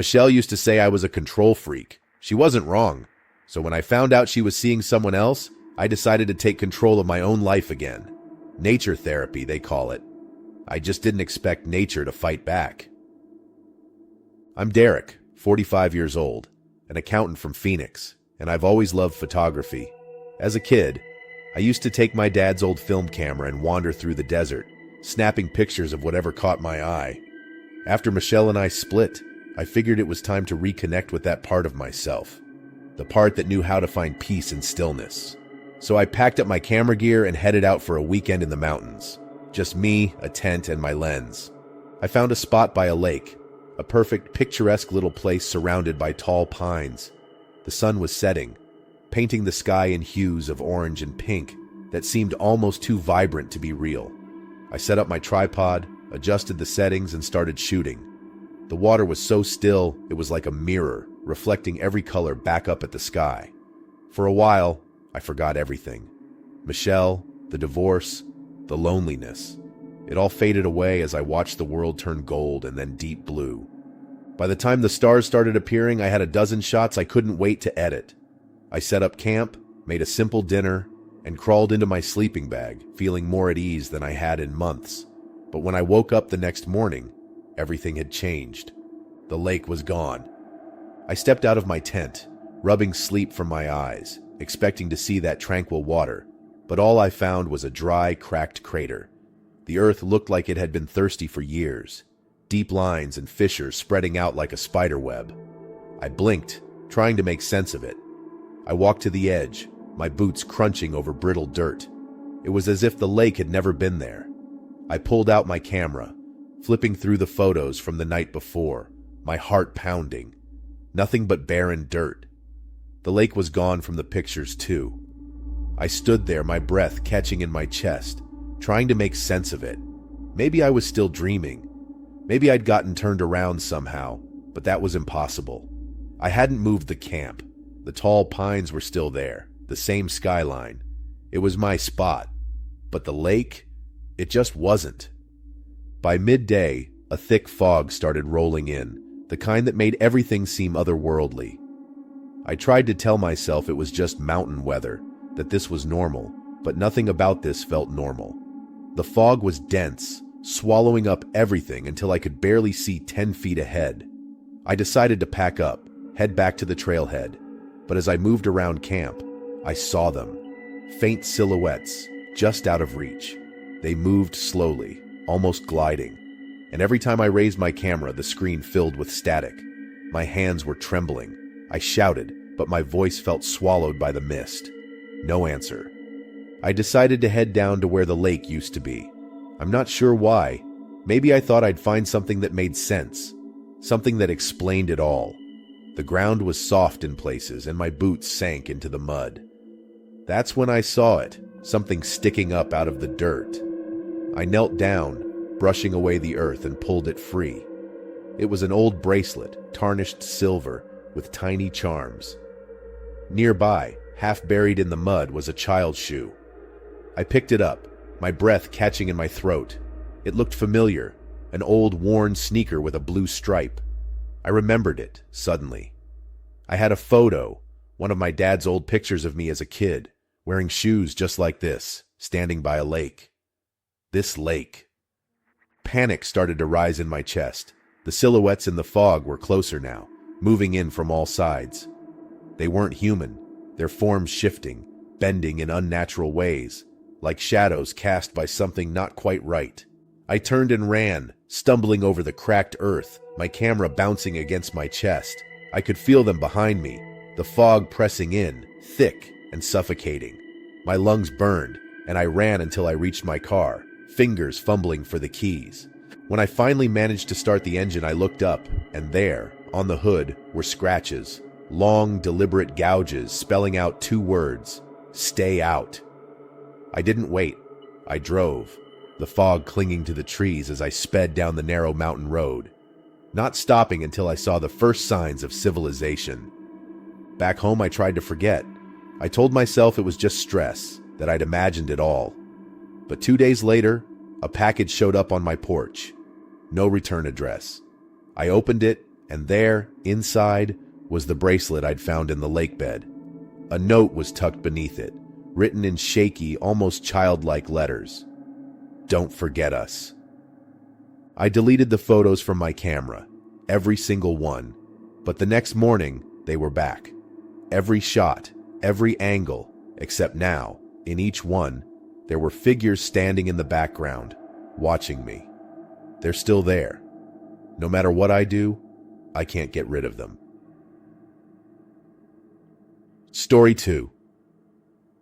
Michelle used to say I was a control freak. She wasn't wrong. So when I found out she was seeing someone else, I decided to take control of my own life again. Nature therapy, they call it. I just didn't expect nature to fight back. I'm Derek, 45 years old, an accountant from Phoenix, and I've always loved photography. As a kid, I used to take my dad's old film camera and wander through the desert, snapping pictures of whatever caught my eye. After Michelle and I split, I figured it was time to reconnect with that part of myself, the part that knew how to find peace and stillness. So I packed up my camera gear and headed out for a weekend in the mountains. Just me, a tent, and my lens. I found a spot by a lake, a perfect, picturesque little place surrounded by tall pines. The sun was setting, painting the sky in hues of orange and pink that seemed almost too vibrant to be real. I set up my tripod, adjusted the settings, and started shooting. The water was so still, it was like a mirror, reflecting every color back up at the sky. For a while, I forgot everything. Michelle, the divorce, the loneliness. It all faded away as I watched the world turn gold and then deep blue. By the time the stars started appearing, I had a dozen shots I couldn't wait to edit. I set up camp, made a simple dinner, and crawled into my sleeping bag, feeling more at ease than I had in months. But when I woke up the next morning, everything had changed. The lake was gone. I stepped out of my tent, rubbing sleep from my eyes, expecting to see that tranquil water, but all I found was a dry, cracked crater. The earth looked like it had been thirsty for years, deep lines and fissures spreading out like a spider web. I blinked, trying to make sense of it. I walked to the edge, my boots crunching over brittle dirt. It was as if the lake had never been there. I pulled out my camera, flipping through the photos from the night before, my heart pounding. Nothing but barren dirt. The lake was gone from the pictures too. I stood there, my breath catching in my chest, trying to make sense of it. Maybe I was still dreaming. Maybe I'd gotten turned around somehow, but that was impossible. I hadn't moved the camp. The tall pines were still there, the same skyline. It was my spot. But the lake? It just wasn't. By midday, a thick fog started rolling in, the kind that made everything seem otherworldly. I tried to tell myself it was just mountain weather, that this was normal, but nothing about this felt normal. The fog was dense, swallowing up everything until I could barely see 10 feet ahead. I decided to pack up, head back to the trailhead, but as I moved around camp, I saw them. Faint silhouettes, just out of reach. They moved slowly, almost gliding, and every time I raised my camera, the screen filled with static. My hands were trembling. I shouted, but my voice felt swallowed by the mist. No answer. I decided to head down to where the lake used to be. I'm not sure why. Maybe I thought I'd find something that made sense, something that explained it all. The ground was soft in places, and my boots sank into the mud. That's when I saw it, something sticking up out of the dirt. I knelt down, brushing away the earth, and pulled it free. It was an old bracelet, tarnished silver, with tiny charms. Nearby, half buried in the mud, was a child's shoe. I picked it up, my breath catching in my throat. It looked familiar, an old worn sneaker with a blue stripe. I remembered it, suddenly. I had a photo, one of my dad's old pictures of me as a kid, wearing shoes just like this, standing by a lake. This lake. Panic started to rise in my chest. The silhouettes in the fog were closer now, moving in from all sides. They weren't human, their forms shifting, bending in unnatural ways, like shadows cast by something not quite right. I turned and ran, stumbling over the cracked earth, my camera bouncing against my chest. I could feel them behind me, the fog pressing in, thick and suffocating. My lungs burned, and I ran until I reached my car, fingers fumbling for the keys. When I finally managed to start the engine, I looked up, and there, on the hood, were scratches, long, deliberate gouges spelling out 2 words: stay out. I didn't wait. I drove, the fog clinging to the trees as I sped down the narrow mountain road, not stopping until I saw the first signs of civilization. Back home, I tried to forget. I told myself it was just stress, that I'd imagined it all. But 2 days later, a package showed up on my porch. No return address. I opened it, And there, inside, was the bracelet I'd found in the lake bed. A note was tucked beneath it, written in shaky, almost childlike letters. "Don't forget us." I deleted the photos from my camera, every single one, but the next morning, they were back. Every shot, every angle, except now, in each one, there were figures standing in the background, watching me. They're still there. No matter what I do, I can't get rid of them. Story 2.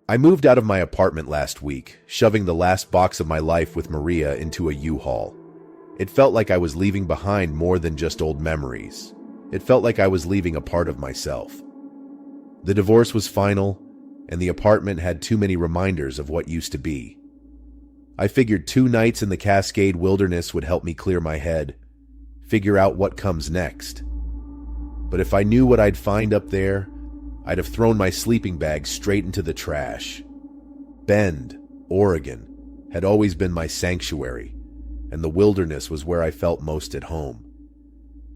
I moved out of my apartment last week, shoving the last box of my life with Maria into a U-Haul. It felt like I was leaving behind more than just old memories. It felt like I was leaving a part of myself. The divorce was final, and the apartment had too many reminders of what used to be. I figured 2 nights in the Cascade Wilderness would help me clear my head, figure out what comes next. But if I knew what I'd find up there, I'd have thrown my sleeping bag straight into the trash. Bend, Oregon, had always been my sanctuary, and the wilderness was where I felt most at home.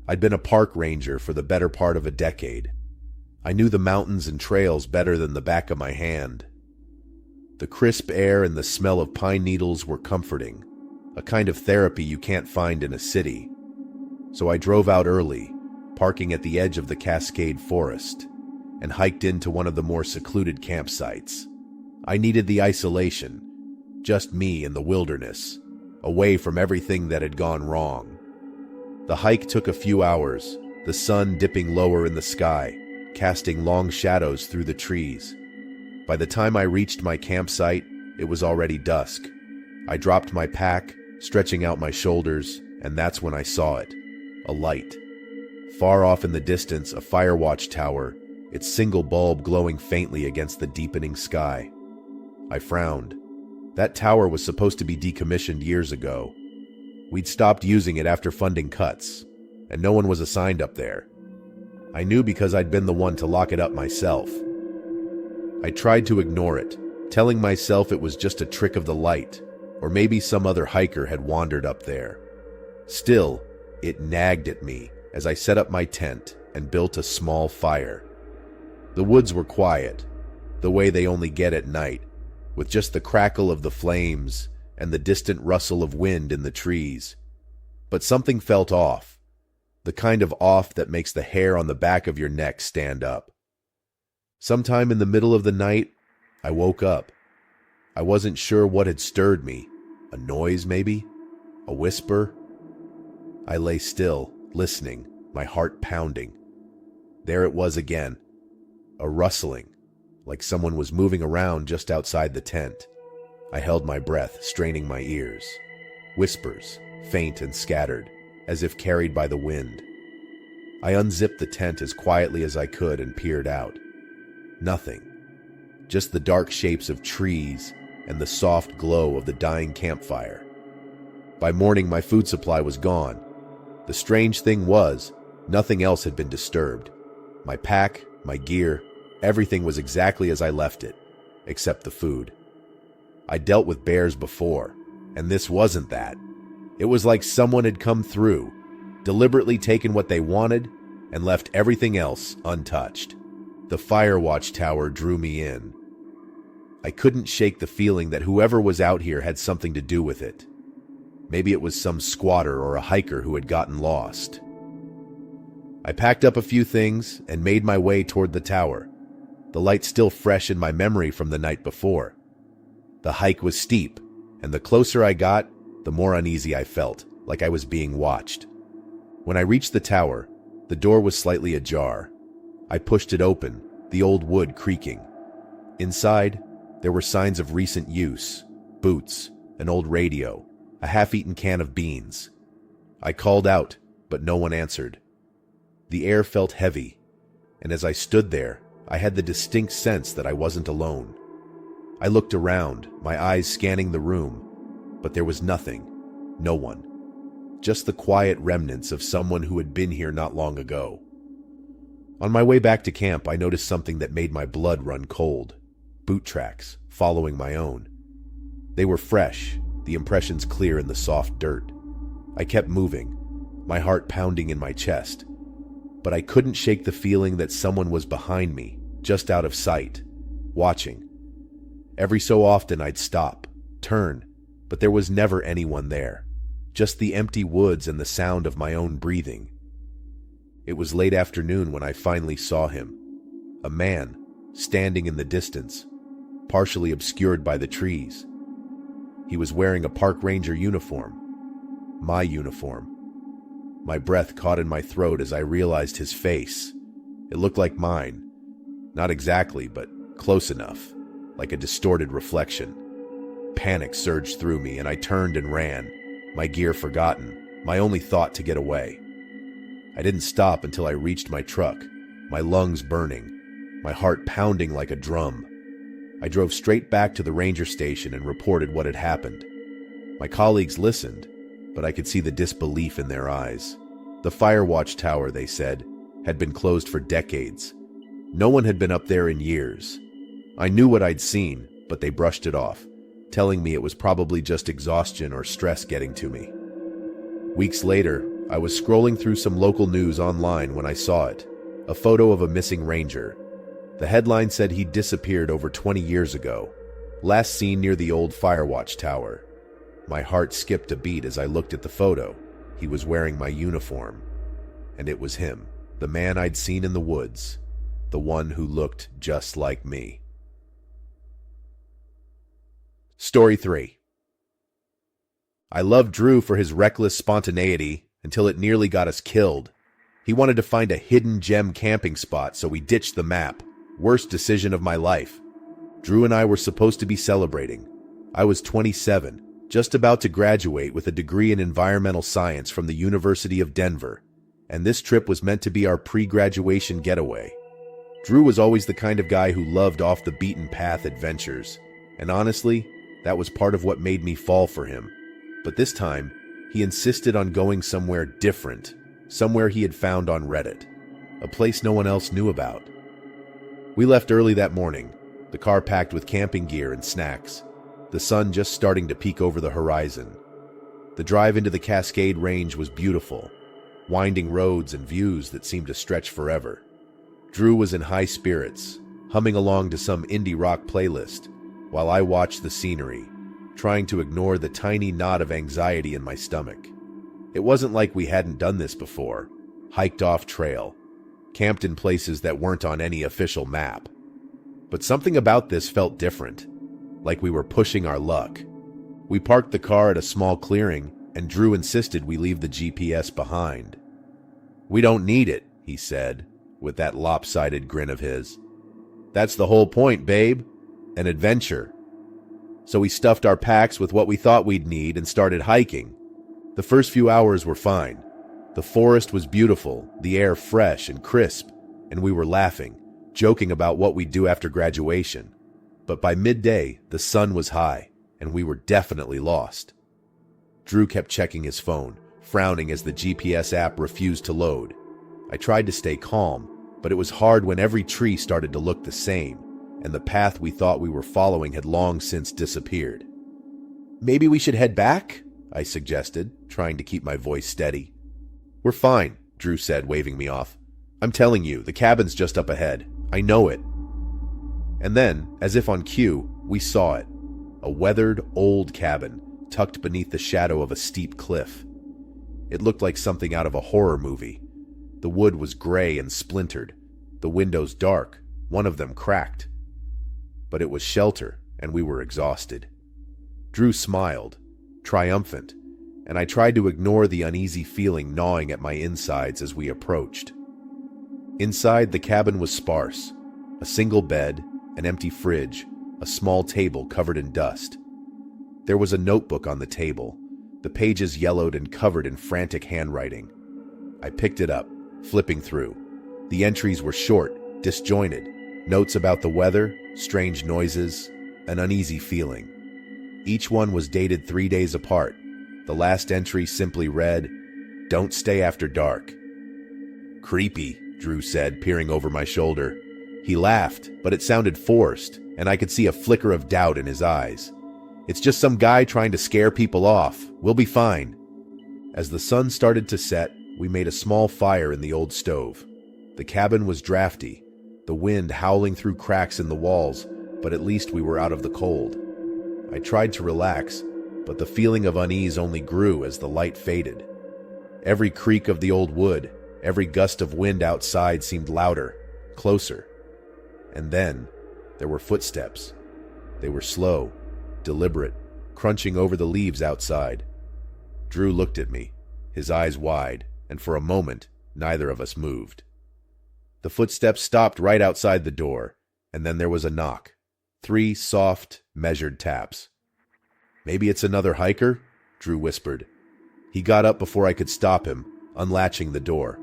I'd been a park ranger for the better part of a decade. I knew the mountains and trails better than the back of my hand. The crisp air and the smell of pine needles were comforting, a kind of therapy you can't find in a city. So I drove out early, parking at the edge of the Cascade Forest, and hiked into one of the more secluded campsites. I needed the isolation, just me in the wilderness, away from everything that had gone wrong. The hike took a few hours, the sun dipping lower in the sky, casting long shadows through the trees. By the time I reached my campsite, it was already dusk. I dropped my pack, stretching out my shoulders, and that's when I saw it. A light. Far off in the distance, a fire watch tower, its single bulb glowing faintly against the deepening sky. I frowned. That tower was supposed to be decommissioned years ago. We'd stopped using it after funding cuts, and no one was assigned up there. I knew because I'd been the one to lock it up myself. I tried to ignore it, telling myself it was just a trick of the light, or maybe some other hiker had wandered up there. Still, it nagged at me as I set up my tent and built a small fire. The woods were quiet, the way they only get at night, with just the crackle of the flames and the distant rustle of wind in the trees. But something felt off, the kind of off that makes the hair on the back of your neck stand up. Sometime in the middle of the night, I woke up. I wasn't sure what had stirred me. A noise, maybe? A whisper? I lay still, listening, my heart pounding. There it was again. A rustling, like someone was moving around just outside the tent. I held my breath, straining my ears. Whispers, faint and scattered, as if carried by the wind. I unzipped the tent as quietly as I could and peered out. Nothing. Just the dark shapes of trees and the soft glow of the dying campfire. By morning, my food supply was gone. The strange thing was, nothing else had been disturbed. My pack, my gear, everything was exactly as I left it, except the food. I dealt with bears before, and this wasn't that. It was like someone had come through, deliberately taken what they wanted, and left everything else untouched. The fire watch tower drew me in. I couldn't shake the feeling that whoever was out here had something to do with it. Maybe it was some squatter or a hiker who had gotten lost. I packed up a few things and made my way toward the tower, the light still fresh in my memory from the night before. The hike was steep, and the closer I got, the more uneasy I felt, like I was being watched. When I reached the tower, the door was slightly ajar. I pushed it open, the old wood creaking. Inside, there were signs of recent use: boots, an old radio, a half-eaten can of beans. I called out, but no one answered. The air felt heavy, and as I stood there, I had the distinct sense that I wasn't alone. I looked around, my eyes scanning the room, but there was nothing, no one. Just the quiet remnants of someone who had been here not long ago. On my way back to camp, I noticed something that made my blood run cold. Boot tracks, following my own. They were fresh, the impressions clear in the soft dirt. I kept moving, my heart pounding in my chest, but I couldn't shake the feeling that someone was behind me, just out of sight, watching. Every so often I'd stop, turn, but there was never anyone there, just the empty woods and the sound of my own breathing. It was late afternoon when I finally saw him, a man, standing in the distance, partially obscured by the trees. He was wearing a park ranger uniform, my uniform. My breath caught in my throat as I realized his face. It looked like mine. Not exactly, but close enough, like a distorted reflection. Panic surged through me, and I turned and ran, my gear forgotten, my only thought to get away. I didn't stop until I reached my truck, my lungs burning, my heart pounding like a drum. I drove straight back to the ranger station and reported what had happened. My colleagues listened, but I could see the disbelief in their eyes. The fire watch tower, they said, had been closed for decades. No one had been up there in years. I knew what I'd seen, but they brushed it off, telling me it was probably just exhaustion or stress getting to me. Weeks later, I was scrolling through some local news online when I saw it, a photo of a missing ranger. The headline said he'd disappeared over 20 years ago, last seen near the old Firewatch Tower. My heart skipped a beat as I looked at the photo. He was wearing my uniform. And it was him, the man I'd seen in the woods, the one who looked just like me. Story 3. I loved Drew for his reckless spontaneity until it nearly got us killed. He wanted to find a hidden gem camping spot, so we ditched the map. Worst decision of my life. Drew and I were supposed to be celebrating. I was 27, just about to graduate with a degree in environmental science from the University of Denver, and this trip was meant to be our pre-graduation getaway. Drew was always the kind of guy who loved off-the-beaten-path adventures, and honestly, that was part of what made me fall for him. But this time, he insisted on going somewhere different, somewhere he had found on Reddit, a place no one else knew about. We left early that morning, the car packed with camping gear and snacks, the sun just starting to peek over the horizon. The drive into the Cascade Range was beautiful, winding roads and views that seemed to stretch forever. Drew was in high spirits, humming along to some indie rock playlist, while I watched the scenery, trying to ignore the tiny knot of anxiety in my stomach. It wasn't like we hadn't done this before, hiked off trail, camped in places that weren't on any official map. But something about this felt different, like we were pushing our luck. We parked the car at a small clearing, and Drew insisted we leave the GPS behind. "We don't need it," he said, with that lopsided grin of his. "That's the whole point, babe. An adventure." So we stuffed our packs with what we thought we'd need and started hiking. The first few hours were fine. The forest was beautiful, the air fresh and crisp, and we were laughing, joking about what we'd do after graduation. But by midday, the sun was high, and we were definitely lost. Drew kept checking his phone, frowning as the GPS app refused to load. I tried to stay calm, but it was hard when every tree started to look the same, and the path we thought we were following had long since disappeared. "Maybe we should head back?" I suggested, trying to keep my voice steady. "We're fine," Drew said, waving me off. "I'm telling you, the cabin's just up ahead. I know it." And then, as if on cue, we saw it. A weathered, old cabin, tucked beneath the shadow of a steep cliff. It looked like something out of a horror movie. The wood was gray and splintered, the windows dark, one of them cracked. But it was shelter, and we were exhausted. Drew smiled, triumphant, and I tried to ignore the uneasy feeling gnawing at my insides as we approached. Inside, the cabin was sparse. A single bed, an empty fridge, a small table covered in dust. There was a notebook on the table, the pages yellowed and covered in frantic handwriting. I picked it up, flipping through. The entries were short, disjointed, notes about the weather, strange noises, an uneasy feeling. Each one was dated 3 days apart. The last entry simply read, "Don't stay after dark." "Creepy," Drew said, peering over my shoulder. He laughed, but it sounded forced, and I could see a flicker of doubt in his eyes. "It's just some guy trying to scare people off. We'll be fine." As the sun started to set, we made a small fire in the old stove, The cabin was drafty, the wind howling through cracks in the walls, but at least we were out of the cold. I tried to relax, but the feeling of unease only grew as the light faded. Every creak of the old wood, every gust of wind outside seemed louder, closer. And then, there were footsteps. They were slow, deliberate, crunching over the leaves outside. Drew looked at me, his eyes wide, and for a moment, neither of us moved. The footsteps stopped right outside the door, and then there was a knock. 3 soft, measured taps. "Maybe it's another hiker," Drew whispered. He got up before I could stop him, unlatching the door.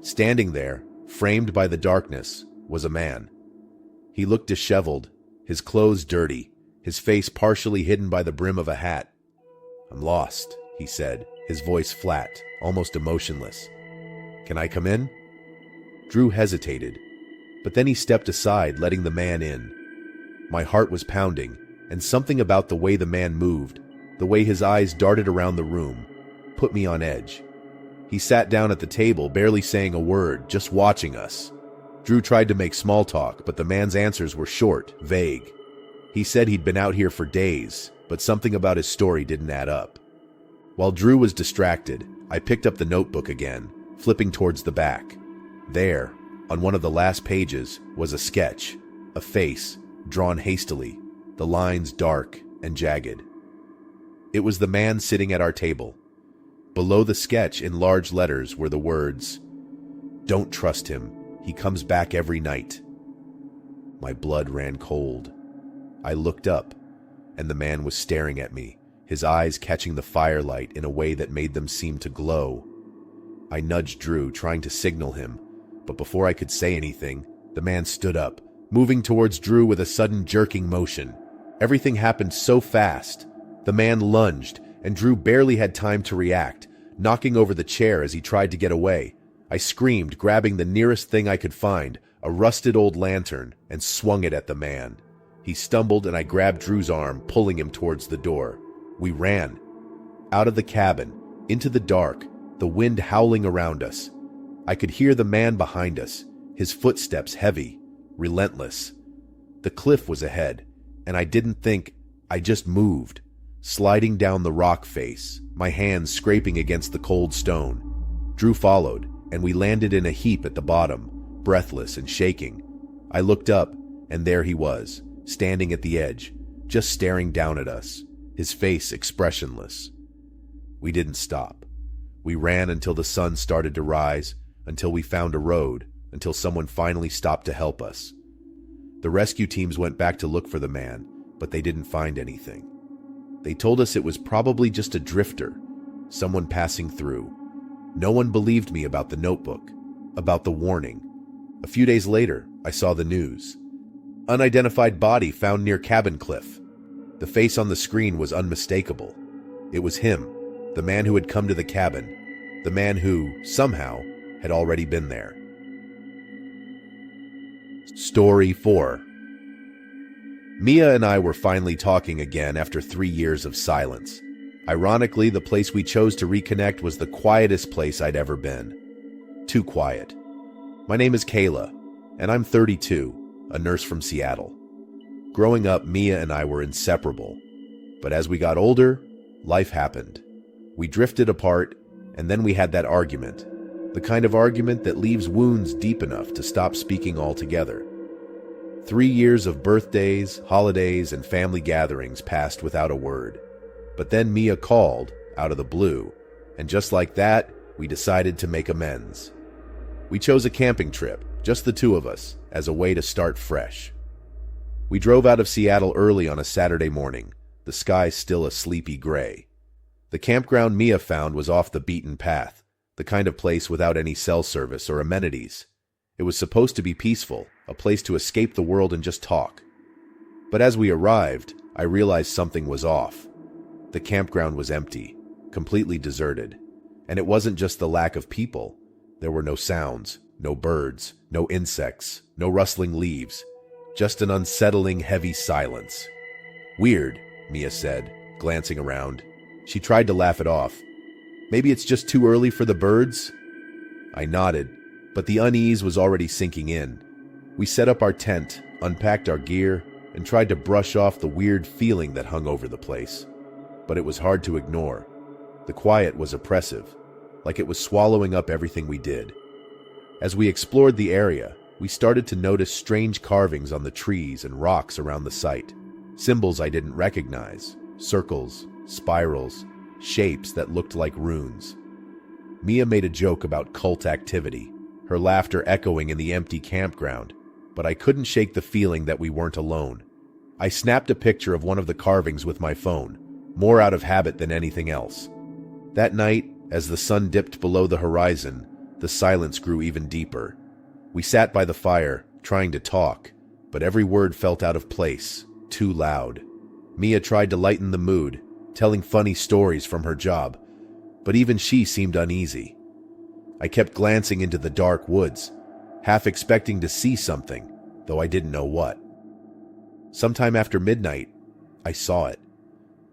Standing there, framed by the darkness, was a man. He looked disheveled, his clothes dirty, his face partially hidden by the brim of a hat. "I'm lost," he said, his voice flat, almost emotionless. "Can I come in?" Drew hesitated, but then he stepped aside, letting the man in. My heart was pounding, and something about the way the man moved, the way his eyes darted around the room, put me on edge. He sat down at the table, barely saying a word, just watching us. Drew tried to make small talk, but the man's answers were short, vague. He said he'd been out here for days, but something about his story didn't add up. While Drew was distracted, I picked up the notebook again, flipping towards the back. There, on one of the last pages, was a sketch, a face, drawn hastily, the lines dark and jagged. It was the man sitting at our table. Below the sketch, in large letters, were the words, "Don't trust him. He comes back every night." My blood ran cold. I looked up, and the man was staring at me, his eyes catching the firelight in a way that made them seem to glow. I nudged Drew, trying to signal him, but before I could say anything, the man stood up, moving towards Drew with a sudden jerking motion. Everything happened so fast. The man lunged, and Drew barely had time to react, knocking over the chair as he tried to get away. I screamed, grabbing the nearest thing I could find, a rusted old lantern, and swung it at the man. He stumbled, and I grabbed Drew's arm, pulling him towards the door. We ran. Out of the cabin, into the dark, the wind howling around us. I could hear the man behind us, his footsteps heavy, relentless. The cliff was ahead, and I didn't think, I just moved, sliding down the rock face, my hands scraping against the cold stone. Drew followed, and we landed in a heap at the bottom, breathless and shaking. I looked up, and there he was, standing at the edge, just staring down at us, his face expressionless. We didn't stop. We ran until the sun started to rise, until we found a road, until someone finally stopped to help us. The rescue teams went back to look for the man, but they didn't find anything. They told us it was probably just a drifter, someone passing through. No one believed me about the notebook, about the warning. A few days later, I saw the news. Unidentified body found near cabin cliff. The face on the screen was unmistakable. It was him, the man who had come to the cabin, the man who, somehow, had already been there. Story 4. Mia and I were finally talking again after 3 years of silence. Ironically, the place we chose to reconnect was the quietest place I'd ever been. Too quiet. My name is Kayla, and I'm 32, a nurse from Seattle. Growing up, Mia and I were inseparable. But as we got older, life happened. We drifted apart, and then we had that argument. The kind of argument that leaves wounds deep enough to stop speaking altogether. 3 years of birthdays, holidays, and family gatherings passed without a word. But then Mia called, out of the blue, and just like that, we decided to make amends. We chose a camping trip, just the two of us, as a way to start fresh. We drove out of Seattle early on a Saturday morning, the sky still a sleepy gray. The campground Mia found was off the beaten path, the kind of place without any cell service or amenities. It was supposed to be peaceful, a place to escape the world and just talk. But as we arrived, I realized something was off. The campground was empty, completely deserted. And it wasn't just the lack of people. There were no sounds, no birds, no insects, no rustling leaves. Just an unsettling, heavy silence. "Weird," Mia said, glancing around. She tried to laugh it off. "Maybe it's just too early for the birds?" I nodded, But the unease was already sinking in. We set up our tent, unpacked our gear, and tried to brush off the weird feeling that hung over the place. But it was hard to ignore. The quiet was oppressive, like it was swallowing up everything we did. As we explored the area, we started to notice strange carvings on the trees and rocks around the site. Symbols I didn't recognize, circles, spirals, shapes that looked like runes. Mia made a joke about cult activity, her laughter echoing in the empty campground, but I couldn't shake the feeling that we weren't alone. I snapped a picture of one of the carvings with my phone, more out of habit than anything else. That night, as the sun dipped below the horizon, the silence grew even deeper. We sat by the fire, trying to talk, but every word felt out of place, too loud. Mia tried to lighten the mood, telling funny stories from her job, but even she seemed uneasy. I kept glancing into the dark woods, half expecting to see something, though I didn't know what. Sometime after midnight, I saw it.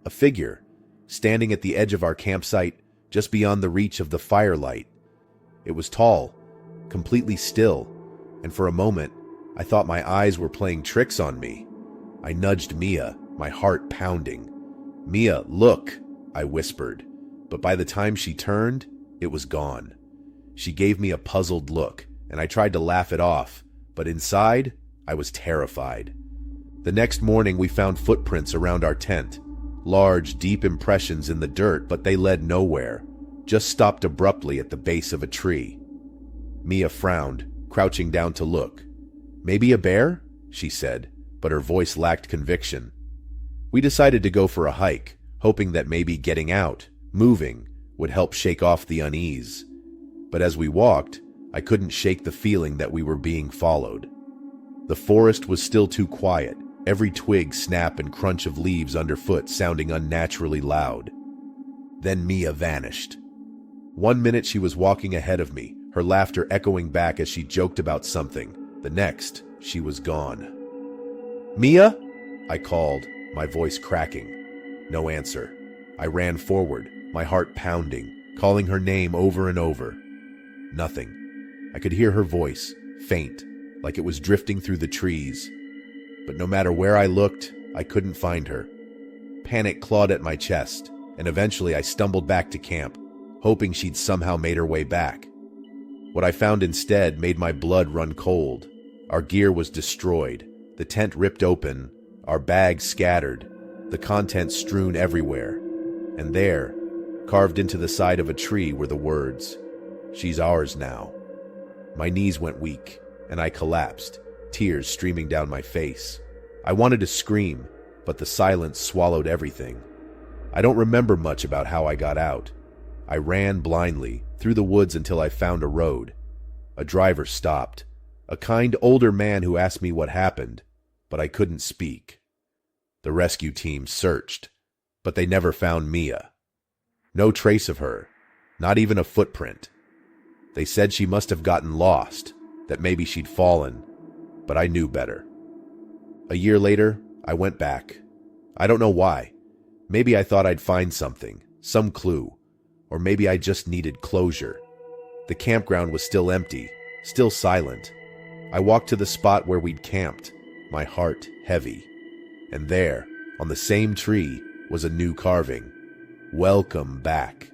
A figure, standing at the edge of our campsite, just beyond the reach of the firelight. It was tall, completely still, and for a moment, I thought my eyes were playing tricks on me. I nudged Mia, my heart pounding. "Mia, look," I whispered, but by the time she turned, it was gone. She gave me a puzzled look, and I tried to laugh it off, but inside, I was terrified. The next morning, we found footprints around our tent. Large, deep impressions in the dirt, but they led nowhere, just stopped abruptly at the base of a tree. Mia frowned, crouching down to look. "Maybe a bear?" she said, but her voice lacked conviction. We decided to go for a hike, hoping that maybe getting out, moving, would help shake off the unease. But as we walked, I couldn't shake the feeling that we were being followed. The forest was still too quiet, every twig snap and crunch of leaves underfoot sounding unnaturally loud. Then Mia vanished. 1 minute she was walking ahead of me, her laughter echoing back as she joked about something. The next, she was gone. "Mia?" I called, my voice cracking. No answer. I ran forward, my heart pounding, calling her name over and over. Nothing. I could hear her voice, faint, like it was drifting through the trees. But no matter where I looked, I couldn't find her. Panic clawed at my chest, and eventually I stumbled back to camp, hoping she'd somehow made her way back. What I found instead made my blood run cold. Our gear was destroyed, the tent ripped open, our bags scattered, the contents strewn everywhere. And there, carved into the side of a tree, were the words, "She's ours now." My knees went weak, and I collapsed, tears streaming down my face. I wanted to scream, but the silence swallowed everything. I don't remember much about how I got out. I ran blindly, through the woods until I found a road. A driver stopped, a kind older man who asked me what happened, but I couldn't speak. The rescue team searched, but they never found Mia. No trace of her, not even a footprint. They said she must have gotten lost, that maybe she'd fallen, but I knew better. A year later, I went back. I don't know why. Maybe I thought I'd find something, some clue, or maybe I just needed closure. The campground was still empty, still silent. I walked to the spot where we'd camped, my heart heavy. And there, on the same tree, was a new carving. "Welcome back."